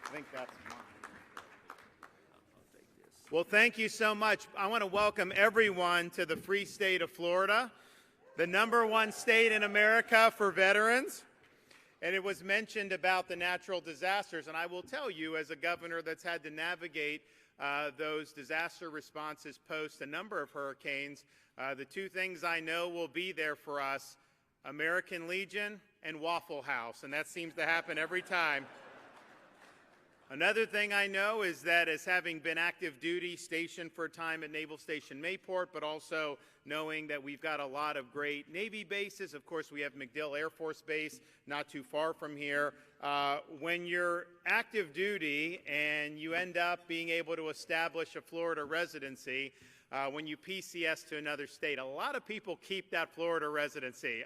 I think that's mine. Well, thank you so much. I want to welcome everyone to the free state of Florida, the #1 state in America for veterans. And it was mentioned about the natural disasters, and I will tell you, as a governor that's had to navigate those disaster responses post a number of hurricanes, the two things I know will be there for us: American Legion and Waffle House, and that seems to happen every time. Another thing I know is that, as having been active duty, stationed for a time at Naval Station Mayport, but also knowing that we've got a lot of great Navy bases. Of course, we have MacDill Air Force Base not too far from here. When you're active duty and you end up being able to establish a Florida residency, when you PCS to another state, a lot of people keep that Florida residency.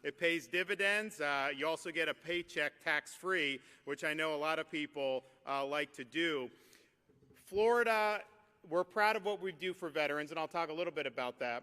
It pays dividends. You also get a paycheck tax-free, which I know a lot of people like to do. Florida, we're proud of what we do for veterans, and I'll talk a little bit about that.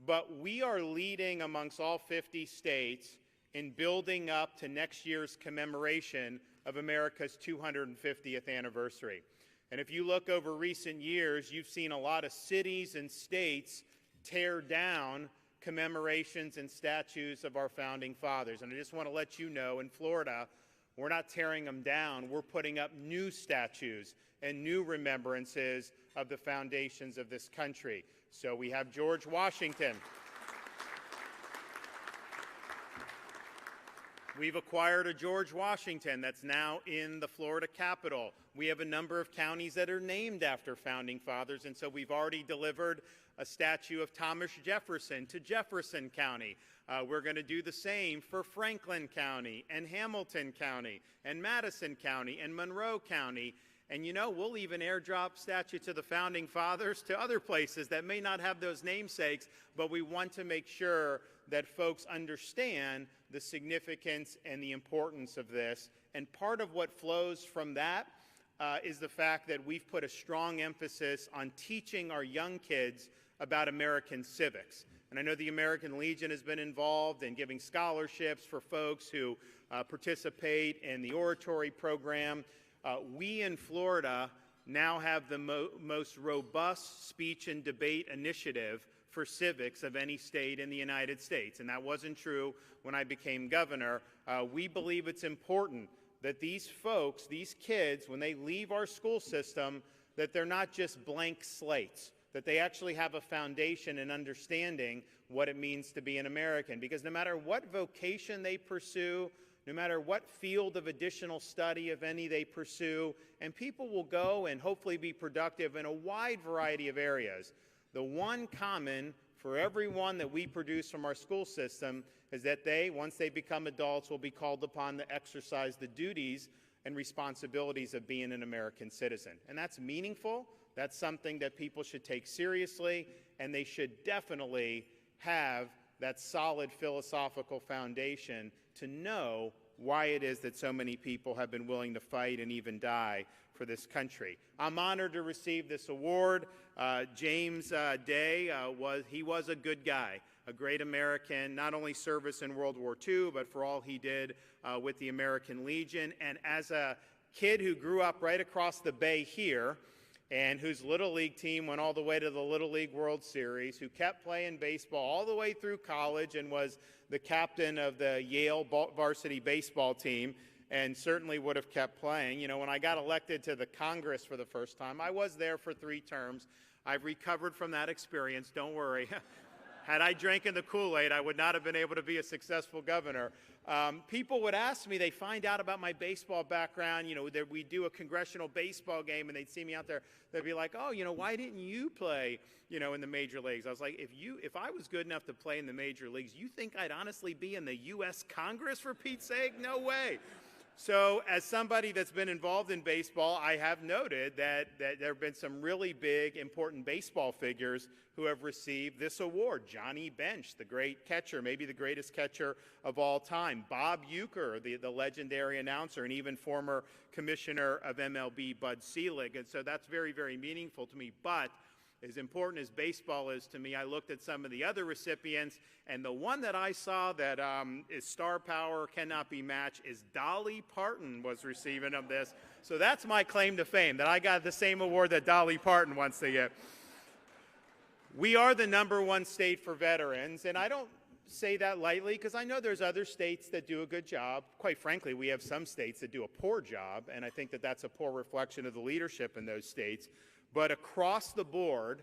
But we are leading amongst all 50 states in building up to next year's commemoration of America's 250th anniversary. And if you look over recent years, you've seen a lot of cities and states tear down commemorations and statues of our founding fathers. And I just want to let you know, in Florida, we're not tearing them down. We're putting up new statues and new remembrances of the foundations of this country. So we have George Washington. We've acquired a George Washington that's now in the Florida Capitol. We have a number of counties that are named after founding fathers, and so we've already delivered a statue of Thomas Jefferson to Jefferson County. We're going to do the same for Franklin County and Hamilton County and Madison County and Monroe County. And you know, we'll even airdrop statues to the founding fathers to other places that may not have those namesakes, but we want to make sure that folks understand the significance and the importance of this. And part of what flows from that is the fact that we've put a strong emphasis on teaching our young kids about American civics. And I know the American Legion has been involved in giving scholarships for folks who participate in the oratory program. We in Florida now have the most robust speech and debate initiative for civics of any state in the United States. And that wasn't true when I became governor. We believe it's important that these folks, these kids, when they leave our school system, that they're not just blank slates, that they actually have a foundation in understanding what it means to be an American. Because no matter what vocation they pursue, no matter what field of additional study, if any, they pursue, and people will go and hopefully be productive in a wide variety of areas, the one common for everyone that we produce from our school system is that they, once they become adults, will be called upon to exercise the duties and responsibilities of being an American citizen. And that's meaningful. That's something that people should take seriously, and they should definitely have that solid philosophical foundation to know why it is that so many people have been willing to fight and even die for this country. I'm honored to receive this award. James Day, was a good guy, a great American, not only service in World War II, but for all he did with the American Legion. And as a kid who grew up right across the bay here, and whose Little League team went all the way to the Little League World Series, who kept playing baseball all the way through college and was the captain of the Yale varsity baseball team, and certainly would have kept playing. You know, when I got elected to the Congress for the first time, I was there for 3 terms. I've recovered from that experience, don't worry. Had I drank in the Kool-Aid, I would not have been able to be a successful governor. People would ask me, they find out about my baseball background, you know, we do a congressional baseball game and they'd see me out there, they'd be like, oh, you know, why didn't you play, you know, in the major leagues? I was like, if I was good enough to play in the major leagues, you think I'd honestly be in the U.S. Congress, for Pete's sake? No way. So as somebody that's been involved in baseball, I have noted that there have been some really big, important baseball figures who have received this award. Johnny Bench, the great catcher, maybe the greatest catcher of all time. Bob Uecker, the legendary announcer, and even former commissioner of MLB, Bud Selig. And so that's very, very meaningful to me. But as important as baseball is to me, I looked at some of the other recipients, and the one that I saw that is star power, cannot be matched, is Dolly Parton was receiving of this. So that's my claim to fame, that I got the same award that Dolly Parton wants to get. We are the #1 state for veterans, and I don't say that lightly because I know there's other states that do a good job. Quite frankly, we have some states that do a poor job, and I think that that's a poor reflection of the leadership in those states. But across the board,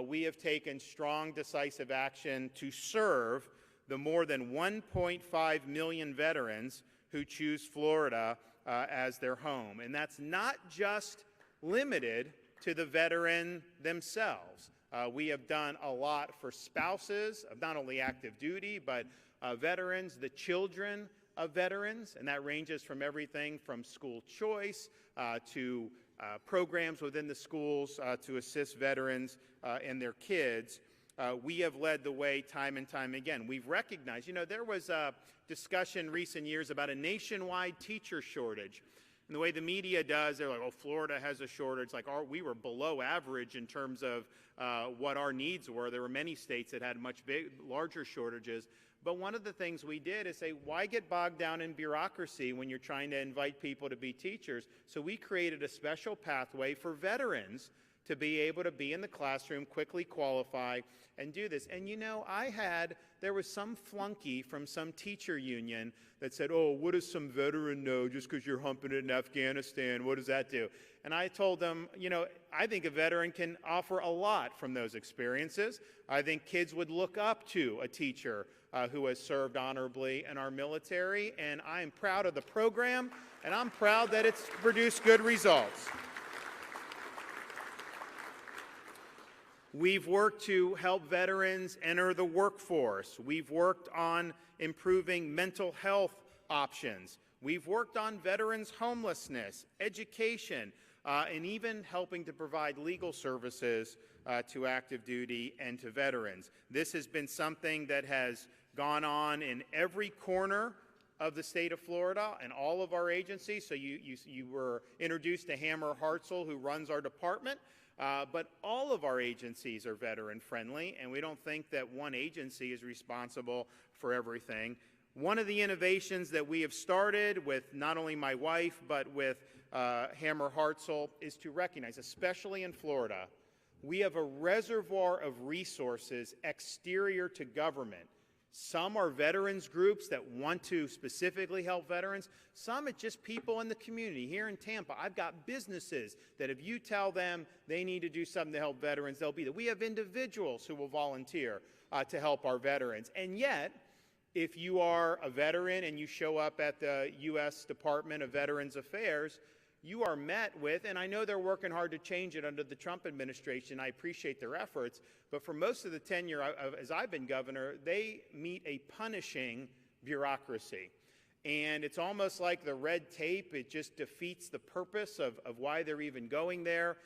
we have taken strong, decisive action to serve the more than 1.5 million veterans who choose Florida as their home. And that's not just limited to the veteran themselves. We have done a lot for spouses of not only active duty, but veterans, the children of veterans, and that ranges from everything from school choice to programs within the schools to assist veterans and their kids. We have led the way time and time again. We've recognized, there was a discussion recent years about a nationwide teacher shortage. And the way the media does, they're like, oh, Florida has a shortage. Like, we were below average in terms of what our needs were. There were many states that had much larger shortages. But one of the things we did is say, why get bogged down in bureaucracy when you're trying to invite people to be teachers? So we created a special pathway for veterans to be able to be in the classroom, quickly qualify, and do this. And there was some flunky from some teacher union that said, oh, what does some veteran know just because you're humping it in Afghanistan? What does that do? And I told them, I think a veteran can offer a lot from those experiences. I think kids would look up to a teacher who has served honorably in our military, and I am proud of the program, and I'm proud that it's produced good results. We've worked to help veterans enter the workforce. We've worked on improving mental health options. We've worked on veterans' homelessness, education, and even helping to provide legal services to active duty and to veterans. This has been something that has gone on in every corner of the state of Florida and all of our agencies. So you were introduced to Hammer Hartzell, who runs our department. But all of our agencies are veteran-friendly, and we don't think that one agency is responsible for everything. One of the innovations that we have started with not only my wife, but with Hammer Hartzell, is to recognize, especially in Florida, we have a reservoir of resources exterior to government. Some are veterans groups that want to specifically help veterans. Some it's just people in the community. Here in Tampa, I've got businesses that if you tell them they need to do something to help veterans, they'll be there. We have individuals who will volunteer to help our veterans. And yet, if you are a veteran and you show up at the U.S. Department of Veterans Affairs, you are met with, and I know they're working hard to change it under the Trump administration. I appreciate their efforts. But for most of the tenure as I've been governor, they meet a punishing bureaucracy. And it's almost like the red tape. It just defeats the purpose of why they're even going there,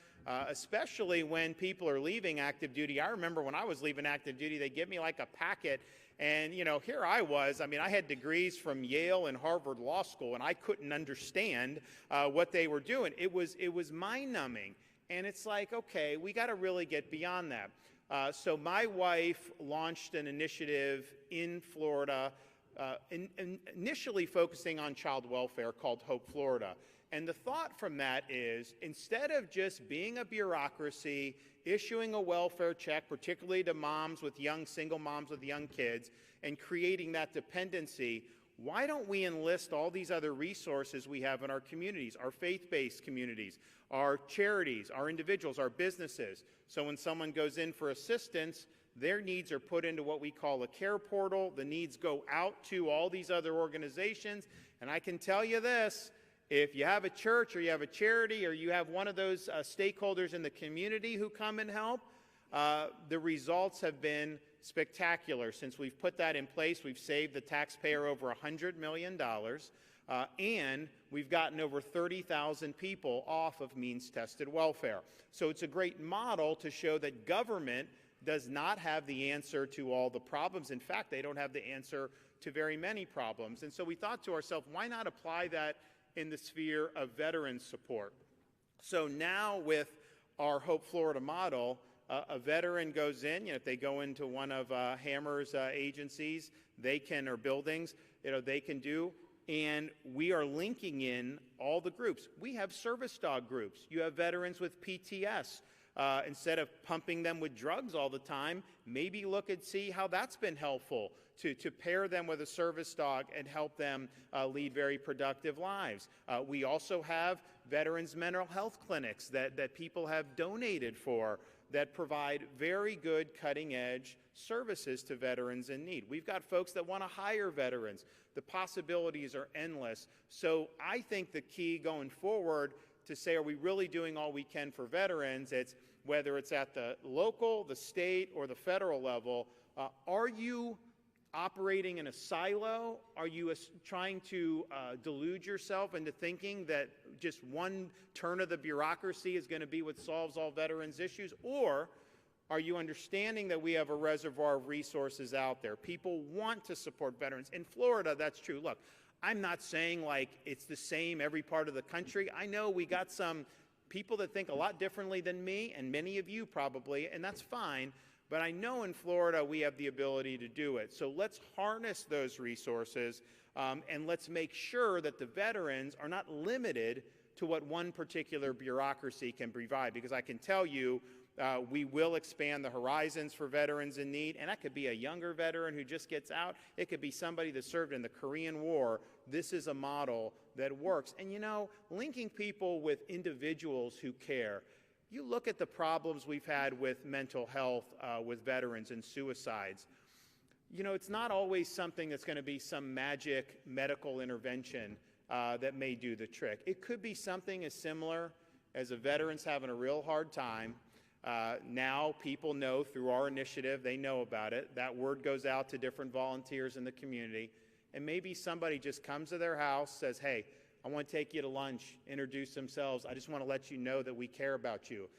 especially when people are leaving active duty. I remember when I was leaving active duty, they give me like a packet. And, here I was. I had degrees from Yale and Harvard Law School, and I couldn't understand what they were doing. It was mind-numbing. And it's like, okay, we got to really get beyond that. So my wife launched an initiative in Florida, initially focusing on child welfare, called Hope Florida. And the thought from that is, instead of just being a bureaucracy, issuing a welfare check, particularly to single moms with young kids, and creating that dependency, why don't we enlist all these other resources we have in our communities, our faith-based communities, our charities, our individuals, our businesses? So when someone goes in for assistance, their needs are put into what we call a care portal. The needs go out to all these other organizations. And I can tell you this, if you have a church or you have a charity or you have one of those stakeholders in the community who come and help, the results have been spectacular. Since we've put that in place, we've saved the taxpayer over $100 million, and we've gotten over 30,000 people off of means-tested welfare. So it's a great model to show that government does not have the answer to all the problems. In fact, they don't have the answer to very many problems. And so we thought to ourselves, why not apply that in the sphere of veteran support? So now with our Hope Florida model, a veteran goes in, if they go into one of Hammer's agencies, they can, or buildings, they can do, and we are linking in all the groups. We have service dog groups. You have veterans with PTS. Instead of pumping them with drugs all the time, maybe look and see how that's been helpful to pair them with a service dog and help them lead very productive lives. We also have veterans mental health clinics that people have donated for that provide very good cutting-edge services to veterans in need. We've got folks that want to hire veterans. The possibilities are endless. So I think the key going forward to say, are we really doing all we can for veterans? It's whether it's at the local, the state, or the federal level. Are you operating in a silo? Are you trying to delude yourself into thinking that just one turn of the bureaucracy is going to be what solves all veterans' issues? Or are you understanding that we have a reservoir of resources out there? People want to support veterans. In Florida, that's true. Look, I'm not saying like it's the same every part of the country. I know we got some people that think a lot differently than me, and many of you probably, and that's fine. But I know in Florida we have the ability to do it. So let's harness those resources and let's make sure that the veterans are not limited to what one particular bureaucracy can provide. Because I can tell you, we will expand the horizons for veterans in need, and that could be a younger veteran who just gets out. It could be somebody that served in the Korean War. This is a model that works. And linking people with individuals who care. You look at the problems we've had with mental health with veterans and suicides. It's not always something that's going to be some magic medical intervention that may do the trick. It could be something as similar as a veteran's having a real hard time. Now people know through our initiative, they know about it. That word goes out to different volunteers in the community. And maybe somebody just comes to their house, says, hey, I want to take you to lunch, introduce themselves. I just want to let you know that we care about you.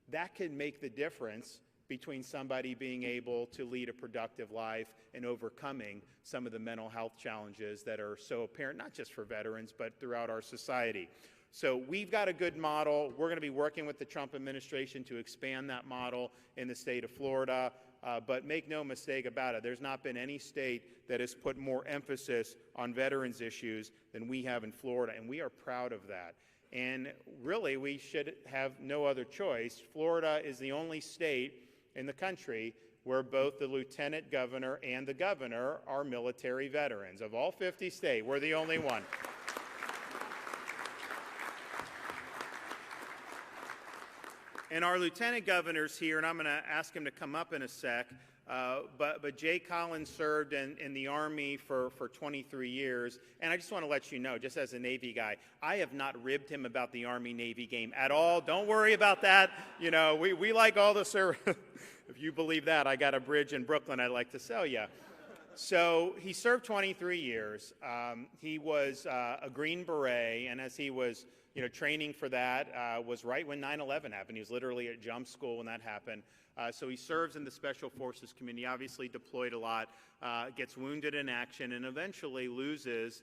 That can make the difference between somebody being able to lead a productive life and overcoming some of the mental health challenges that are so apparent, not just for veterans, but throughout our society. So we've got a good model. We're going to be working with the Trump administration to expand that model in the state of Florida. But make no mistake about it, there's not been any state that has put more emphasis on veterans issues than we have in Florida, and we are proud of that. And really, we should have no other choice. Florida is the only state in the country where both the lieutenant governor and the governor are military veterans. Of all 50 states, we're the only one. And our lieutenant governor's here, and I'm going to ask him to come up in a sec. But Jay Collins served in the Army for 23 years. And I just want to let you know, just as a Navy guy, I have not ribbed him about the Army-Navy game at all. Don't worry about that. We like all the service. If you believe that, I got a bridge in Brooklyn I'd like to sell you. So he served 23 years. He was a Green Beret, and as he was training for that was right when 9/11 happened. He was literally at jump school when that happened. So he serves in the Special Forces community, obviously deployed a lot, gets wounded in action, and eventually loses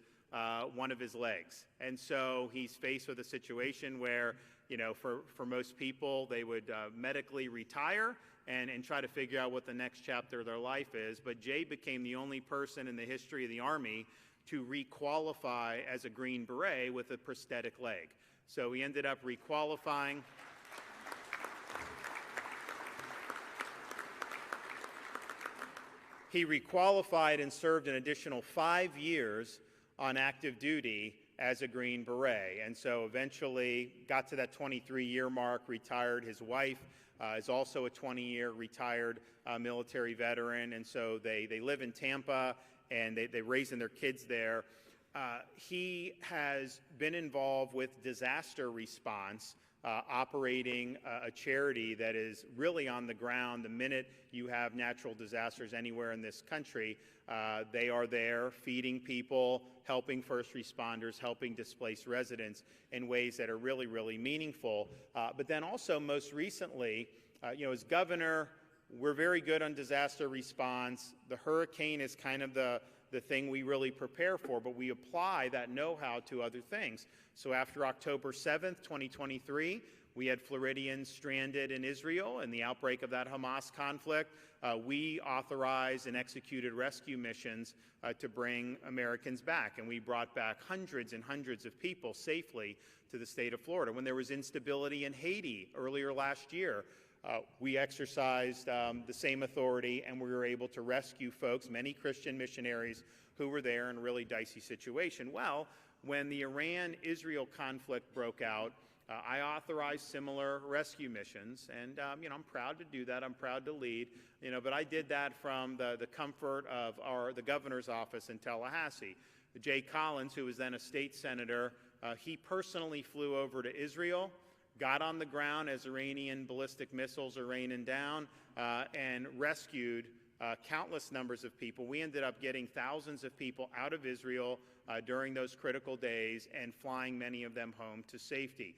one of his legs. And so he's faced with a situation where, for most people, they would medically retire and try to figure out what the next chapter of their life is. But Jay became the only person in the history of the Army to requalify as a Green Beret with a prosthetic leg. So he ended up requalifying. He requalified and served an additional 5 years on active duty as a Green Beret. And so eventually got to that 23-year mark, retired. His wife is also a 20-year retired military veteran. And so they live in Tampa, and they're raising their kids there. He has been involved with disaster response, operating a charity that is really on the ground. The minute you have natural disasters anywhere in this country, they are there feeding people, helping first responders, helping displaced residents in ways that are really, really meaningful. But then also most recently, as governor, we're very good on disaster response. The hurricane is kind of the the thing we really prepare for, but we apply that know-how to other things. So after October 7th, 2023, we had Floridians stranded in Israel in the outbreak of that Hamas conflict. We authorized and executed rescue missions to bring Americans back, and we brought back hundreds and hundreds of people safely to the state of Florida. When there was instability in Haiti earlier last year, we exercised the same authority, and we were able to rescue folks, many Christian missionaries who were there in a really dicey situation. Well, when the Iran-Israel conflict broke out, I authorized similar rescue missions, and I'm proud to do that. I'm proud to lead, but I did that from the comfort of the governor's office in Tallahassee. Jay Collins, who was then a state senator, he personally flew over to Israel, got on the ground as Iranian ballistic missiles are raining down, and rescued countless numbers of people. We ended up getting thousands of people out of Israel during those critical days and flying many of them home to safety.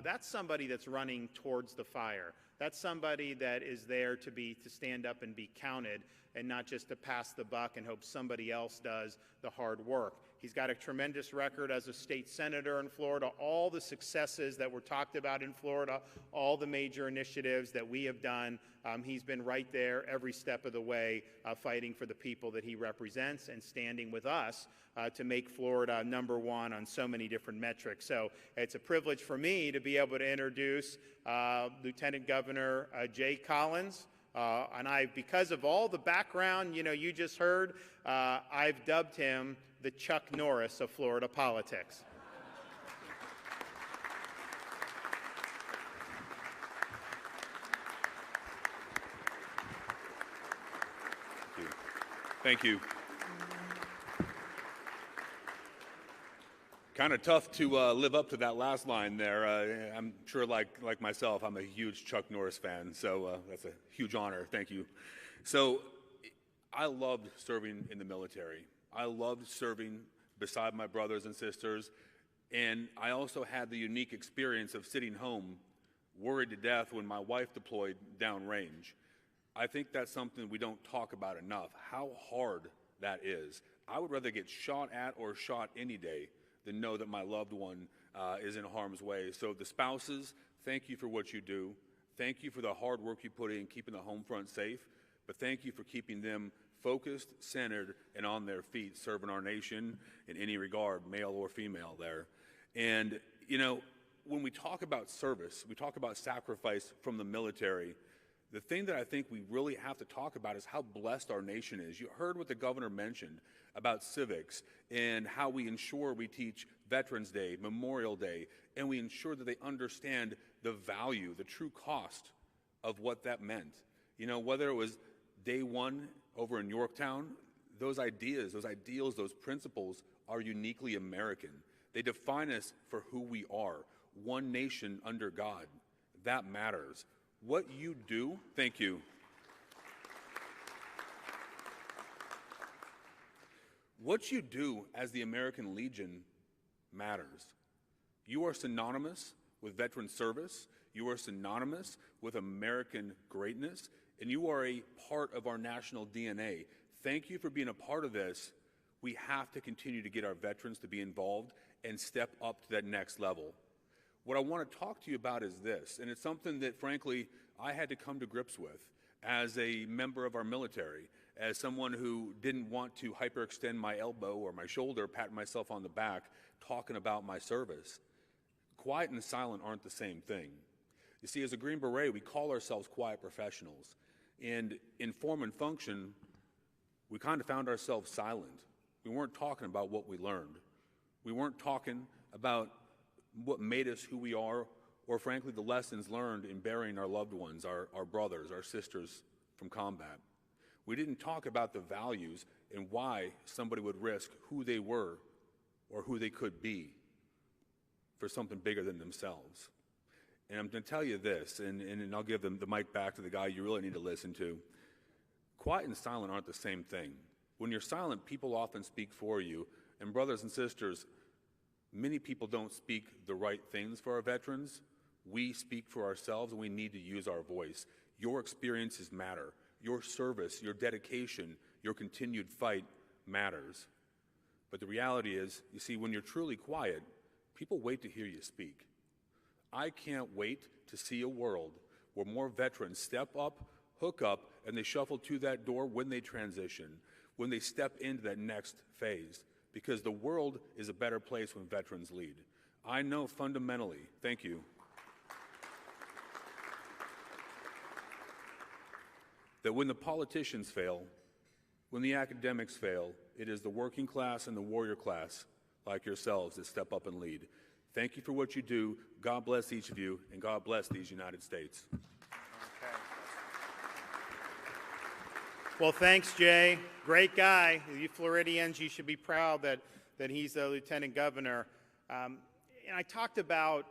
That's somebody that's running towards the fire. That's somebody that is there to stand up and be counted, and not just to pass the buck and hope somebody else does the hard work. He's got a tremendous record as a state senator in Florida. All the successes that were talked about in Florida, all the major initiatives that we have done, he's been right there every step of the way fighting for the people that he represents and standing with us to make Florida #1 on so many different metrics. So it's a privilege for me to be able to introduce Lieutenant Governor Jay Collins. And because of all the background, you just heard, I've dubbed him the Chuck Norris of Florida politics. Thank you. Kind of tough to live up to that last line there. I'm sure, like myself, I'm a huge Chuck Norris fan, so that's a huge honor. Thank you. So I loved serving in the military. I loved serving beside my brothers and sisters, and I also had the unique experience of sitting home worried to death when my wife deployed downrange. I think that's something we don't talk about enough, how hard that is. I would rather get shot at or shot any day than know that my loved one is in harm's way. So the spouses, thank you for what you do. Thank you for the hard work you put in keeping the home front safe, but thank you for keeping them focused, centered, and on their feet, serving our nation in any regard, male or female there. And, when we talk about service, we talk about sacrifice from the military. The thing that I think we really have to talk about is how blessed our nation is. You heard what the governor mentioned about civics and how we ensure we teach Veterans Day, Memorial Day, and we ensure that they understand the value, the true cost of what that meant. Whether it was day one over in Yorktown, those ideas, those ideals, those principles are uniquely American. They define us for who we are, one nation under God. That matters. What you do, thank you. What you do as the American Legion matters. You are synonymous with veteran service. You are synonymous with American greatness, and you are a part of our national DNA. Thank you for being a part of this. We have to continue to get our veterans to be involved and step up to that next level. What I want to talk to you about is this, and it's something that, frankly, I had to come to grips with as a member of our military, as someone who didn't want to hyperextend my elbow or my shoulder, patting myself on the back, talking about my service. Quiet and silent aren't the same thing. You see, as a Green Beret, we call ourselves quiet professionals. And in form and function, we kind of found ourselves silent. We weren't talking about what we learned. We weren't talking about what made us who we are, or frankly, the lessons learned in burying our loved ones, our brothers, our sisters from combat. We didn't talk about the values and why somebody would risk who they were or who they could be for something bigger than themselves. And I'm going to tell you this, and I'll give the mic back to the guy you really need to listen to. Quiet and silent aren't the same thing. When you're silent, people often speak for you. And brothers and sisters, many people don't speak the right things for our veterans. We speak for ourselves, and we need to use our voice. Your experiences matter. Your service, your dedication, your continued fight matters. But the reality is, you see, when you're truly quiet, people wait to hear you speak. I can't wait to see a world where more veterans step up, hook up, and they shuffle to that door when they transition, when they step into that next phase, because the world is a better place when veterans lead. I know fundamentally, thank you, that when the politicians fail, when the academics fail, it is the working class and the warrior class like yourselves that step up and lead. Thank you for what you do. God bless each of you, and God bless these United States. Okay. Well, thanks, Jay. Great guy. You Floridians, you should be proud that he's the lieutenant governor. And I talked about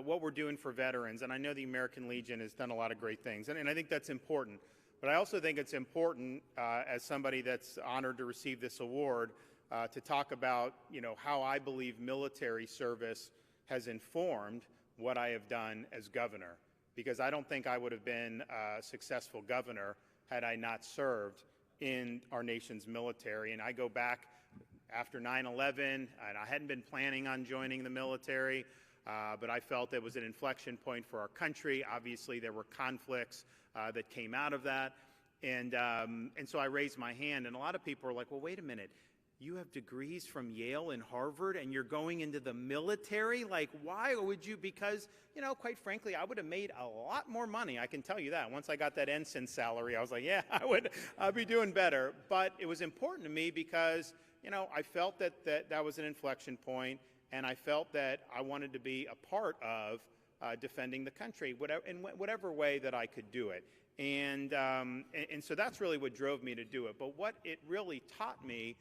what we're doing for veterans, and I know the American Legion has done a lot of great things, and I think that's important. But I also think it's important, as somebody that's honored to receive this award, to talk about, how I believe military service has informed what I have done as governor. Because I don't think I would have been a successful governor had I not served in our nation's military. And I go back after 9/11, and I hadn't been planning on joining the military, but I felt it was an inflection point for our country. Obviously, there were conflicts that came out of that. And so I raised my hand, and a lot of people were like, well, wait a minute. You have degrees from Yale and Harvard, and you're going into the military? Like, why would you? Because, quite frankly, I would have made a lot more money. I can tell you that. Once I got that ensign salary, I was like, yeah, I'd be doing better. But it was important to me because, I felt that was an inflection point, and I felt that I wanted to be a part of defending the country, in whatever way that I could do it. And so that's really what drove me to do it. But what it really taught me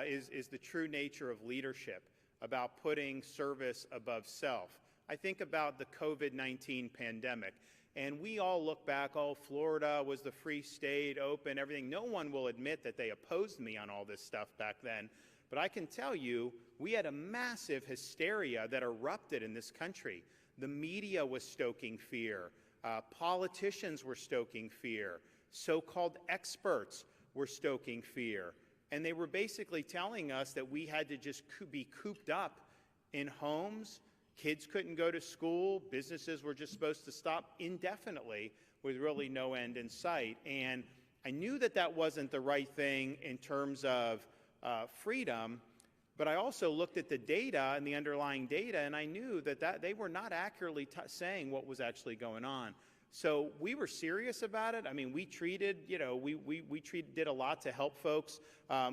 is the true nature of leadership, about putting service above self. I think about the COVID-19 pandemic, and we all look back, Florida was the free state, open, everything. No one will admit that they opposed me on all this stuff back then. But I can tell you, we had a massive hysteria that erupted in this country. The media was stoking fear. Politicians were stoking fear. So-called experts were stoking fear. And they were basically telling us that we had to just be cooped up in homes. Kids couldn't go to school. Businesses were just supposed to stop indefinitely with really no end in sight. And I knew that wasn't the right thing in terms of freedom, but I also looked at the data and the underlying data, and I knew that they were not accurately saying what was actually going on. So we were serious about it. I mean, we treated, did a lot to help folks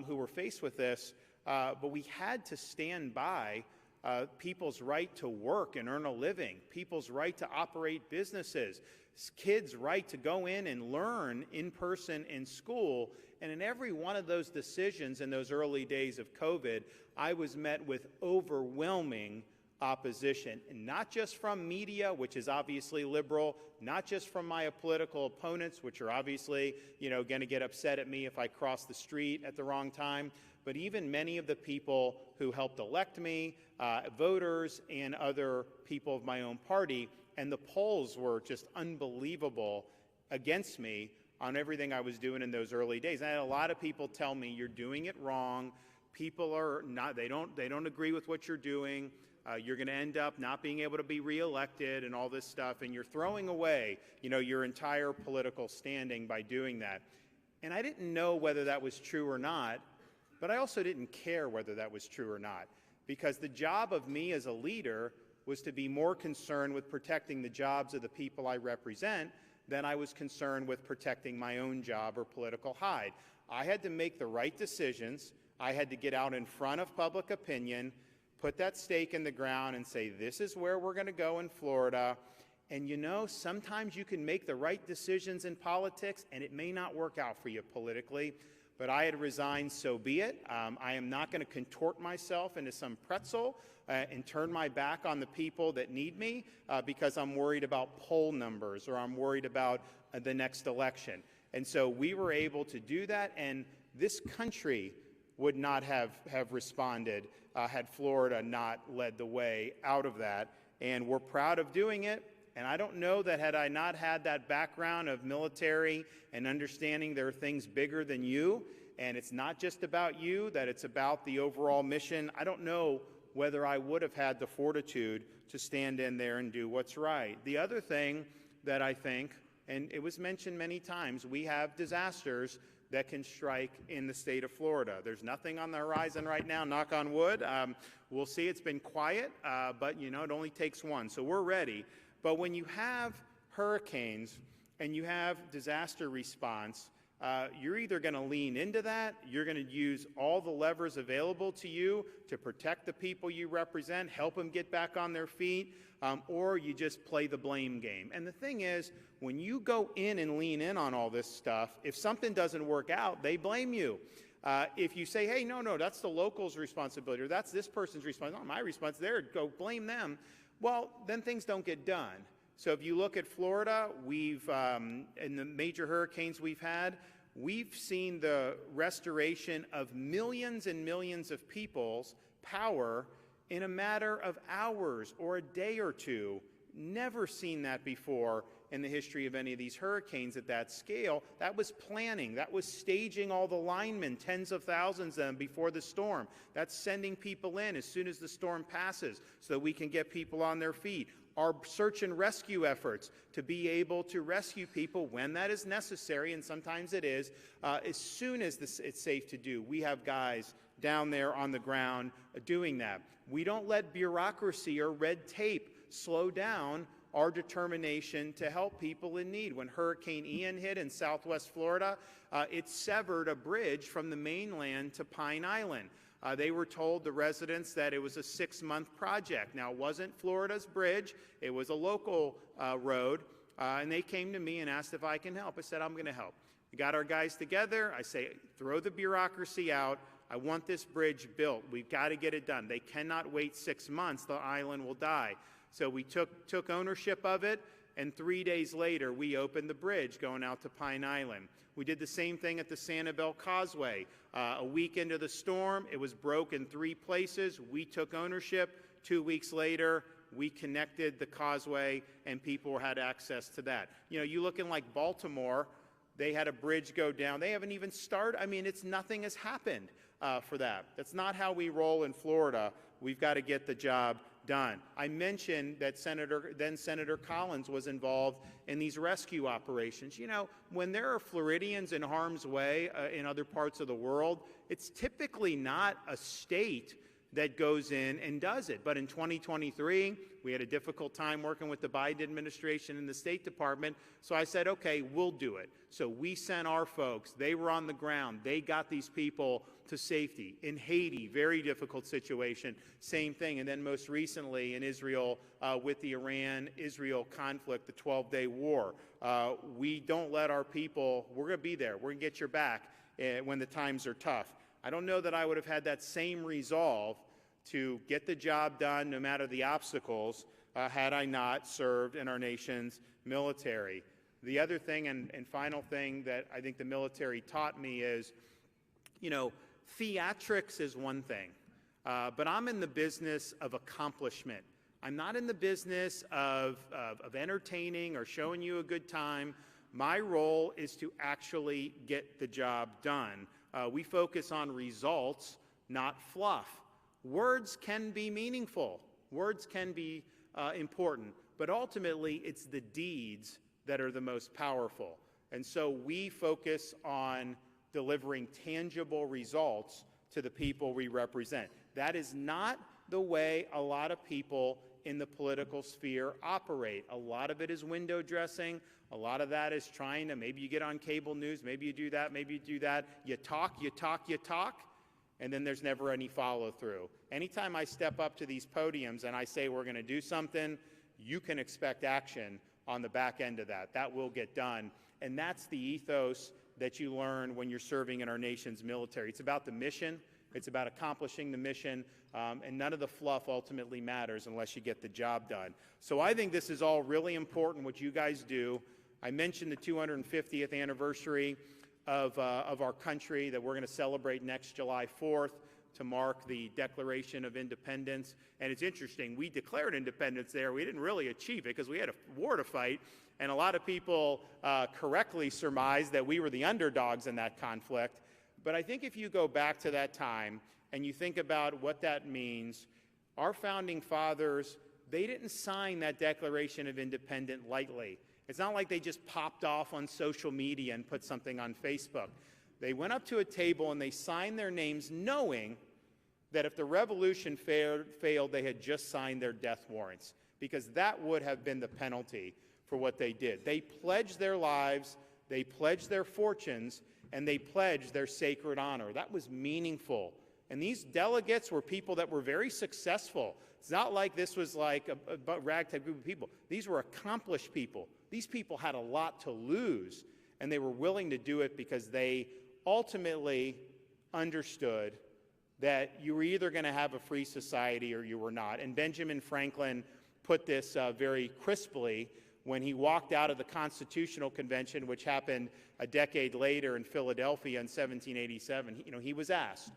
who were faced with this, but we had to stand by people's right to work and earn a living, people's right to operate businesses, kids' right to go in and learn in person in school. And in every one of those decisions in those early days of COVID, I was met with overwhelming opposition, and not just from media, which is obviously liberal, not just from my political opponents, which are obviously, going to get upset at me if I cross the street at the wrong time, but even many of the people who helped elect me, voters and other people of my own party. And the polls were just unbelievable against me on everything I was doing in those early days. I had a lot of people tell me, you're doing it wrong. People are not, they don't agree with what you're doing. You're going to end up not being able to be reelected and all this stuff, and you're throwing away, your entire political standing by doing that. And I didn't know whether that was true or not, but I also didn't care whether that was true or not, because the job of me as a leader was to be more concerned with protecting the jobs of the people I represent than I was concerned with protecting my own job or political hide. I had to make the right decisions. I had to get out in front of public opinion, put that stake in the ground and say, this is where we're going to go in Florida. And sometimes you can make the right decisions in politics and it may not work out for you politically, but I had resigned, so be it. I am not going to contort myself into some pretzel and turn my back on the people that need me because I'm worried about poll numbers or I'm worried about the next election. And so we were able to do that, and this country would not have responded had Florida not led the way out of that. And we're proud of doing it. And I don't know that had I not had that background of military and understanding there are things bigger than you and it's not just about you, that it's about the overall mission, I don't know whether I would have had the fortitude to stand in there and do what's right. The other thing that I think, and it was mentioned many times, we have disasters that can strike in the state of Florida. There's nothing on the horizon right now, knock on wood. We'll see. It's been quiet, but it only takes one. So we're ready. But when you have hurricanes and you have disaster response, you're either going to lean into that, you're going to use all the levers available to you to protect the people you represent, help them get back on their feet, or you just play the blame game. And the thing is, when you go in and lean in on all this stuff, if something doesn't work out, they blame you. If you say, hey, no, that's the locals' responsibility, or that's this person's responsibility, not my response, go blame them, well, then things don't get done. So if you look at Florida, we've, in the major hurricanes we've had, we've seen the restoration of millions and millions of people's power in a matter of hours or a day or two. Never seen that before in the history of any of these hurricanes at that scale. That was planning. That was staging all the linemen, tens of thousands of them before the storm. That's sending people in as soon as the storm passes so that we can get people on their feet. Our search and rescue efforts to be able to rescue people when that is necessary, and sometimes it is, as soon as it's safe to do. We have guys down there on the ground doing that. We don't let bureaucracy or red tape slow down our determination to help people in need. When Hurricane Ian hit in southwest Florida, it severed a bridge from the mainland to Pine Island. They were told, the residents, that it was a 6-month project. Now, it wasn't Florida's bridge. It was a local road. And they came to me and asked if I can help. I said, I'm going to help. We got our guys together. I say, throw the bureaucracy out. I want this bridge built. We've got to get it done. They cannot wait 6 months. The island will die. So we took ownership of it, and 3 days later, we opened the bridge going out to Pine Island. We did the same thing at the Sanibel Causeway. A week into the storm, it was broke in 3 places. We took ownership. 2 weeks later, we connected the causeway, and people had access to that. You look in like Baltimore, they had a bridge go down. They haven't even started. I mean, nothing has happened for that. That's not how we roll in Florida. We've got to get the job done. I mentioned that Senator Collins was involved in these rescue operations. When there are Floridians in harm's way in other parts of the world, it's typically not a state that goes in and does it. But in 2023, we had a difficult time working with the Biden administration and the State Department, so I said, okay, we'll do it. So we sent our folks. They were on the ground. They got these people to safety. In Haiti, very difficult situation, same thing. And then most recently in Israel with the Iran-Israel conflict, the 12-day war. We don't let our people, we're going to be there. We're going to get your back when the times are tough. I don't know that I would have had that same resolve to get the job done no matter the obstacles had I not served in our nation's military. The other thing and final thing that I think the military taught me is, theatrics is one thing, but I'm in the business of accomplishment. I'm not in the business of entertaining or showing you a good time. My role is to actually get the job done. We focus on results, not fluff. Words can be meaningful. Words can be important. But ultimately, it's the deeds that are the most powerful. And so we focus on delivering tangible results to the people we represent. That is not the way a lot of people in the political sphere operate. A lot of it is window dressing. A lot of that is trying to, maybe you get on cable news, maybe you do that, maybe you do that. You talk, and then there's never any follow through. Anytime I step up to these podiums and I say we're going to do something, you can expect action on the back end of that. That will get done. And that's the ethos that you learn when you're serving in our nation's military. It's about the mission. It's about accomplishing the mission, and none of the fluff ultimately matters unless you get the job done. So I think this is all really important, what you guys do. I mentioned the 250th anniversary of our country that we're going to celebrate next July 4th to mark the Declaration of Independence. And it's interesting, we declared independence there. We didn't really achieve it because we had a war to fight, and a lot of people correctly surmised that we were the underdogs in that conflict. But I think if you go back to that time and you think about what that means, our founding fathers, they didn't sign that Declaration of Independence lightly. It's not like they just popped off on social media and put something on Facebook. They went up to a table and they signed their names knowing that if the revolution failed, they had just signed their death warrants, because that would have been the penalty for what they did. They pledged their lives, they pledged their fortunes, and they pledged their sacred honor. That was meaningful. And these delegates were people that were very successful. It's not like this was like a ragtag group of people. These were accomplished people. These people had a lot to lose, and they were willing to do it because they ultimately understood that you were either going to have a free society or you were not. And Benjamin Franklin put this very crisply when he walked out of the Constitutional Convention, which happened a decade later in Philadelphia in 1787. He was asked,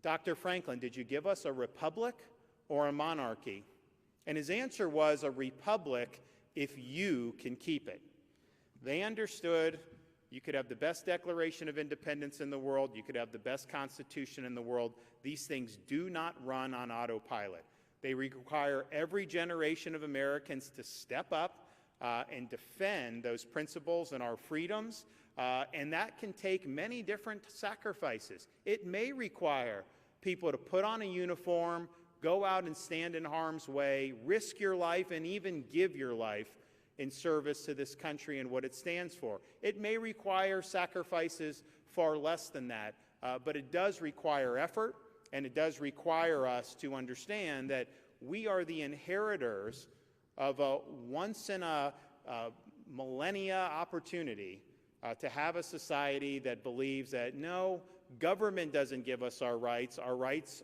Dr. Franklin, did you give us a republic or a monarchy? And his answer was, a republic if you can keep it. They understood you could have the best Declaration of Independence in the world, you could have the best Constitution in the world. These things do not run on autopilot. They require every generation of Americans to step up and defend those principles and our freedoms, and that can take many different sacrifices. It may require people to put on a uniform, go out and stand in harm's way, risk your life, and even give your life in service to this country and what it stands for. It may require sacrifices far less than that, but it does require effort, and it does require us to understand that we are the inheritors of a once-in-a-millennia opportunity to have a society that believes that, no, government doesn't give us our rights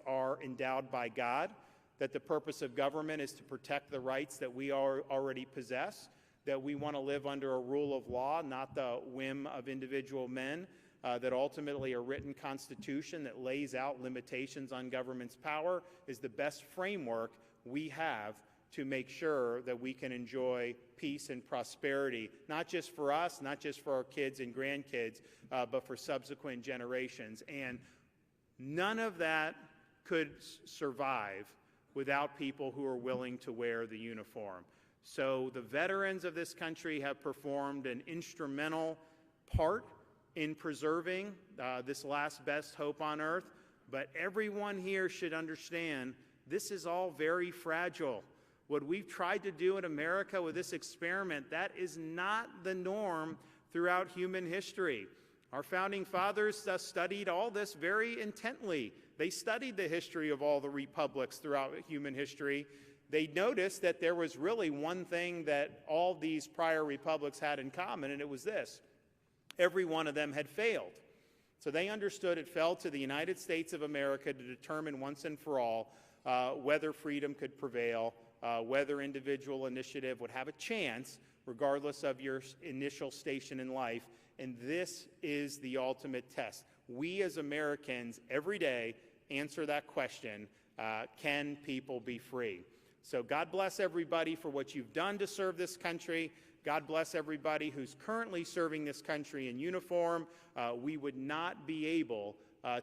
are endowed by God, that the purpose of government is to protect the rights that we already possess, that we want to live under a rule of law, not the whim of individual men, that ultimately a written constitution that lays out limitations on government's power is the best framework we have to make sure that we can enjoy peace and prosperity, not just for us, not just for our kids and grandkids, but for subsequent generations. And none of that could survive without people who are willing to wear the uniform. So the veterans of this country have performed an instrumental part in preserving this last best hope on earth, but everyone here should understand this is all very fragile. What we've tried to do in America with this experiment, that is not the norm throughout human history. Our founding fathers studied all this very intently. They studied the history of all the republics throughout human history. They noticed that there was really one thing that all these prior republics had in common, and it was this: every one of them had failed. So they understood it fell to the United States of America to determine once and for all whether freedom could prevail, whether individual initiative would have a chance, regardless of your initial station in life. And this is the ultimate test. We as Americans every day answer that question, can people be free? So God bless everybody for what you've done to serve this country. God bless everybody who's currently serving this country in uniform. We would not be able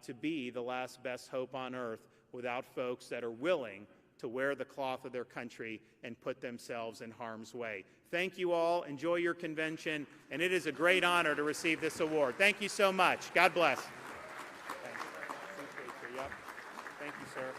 to be the last best hope on earth without folks that are willing to wear the cloth of their country and put themselves in harm's way. Thank you all. Enjoy your convention, and it is a great honor to receive this award. Thank you so much. God bless. Thank you very much. Thank you, sir.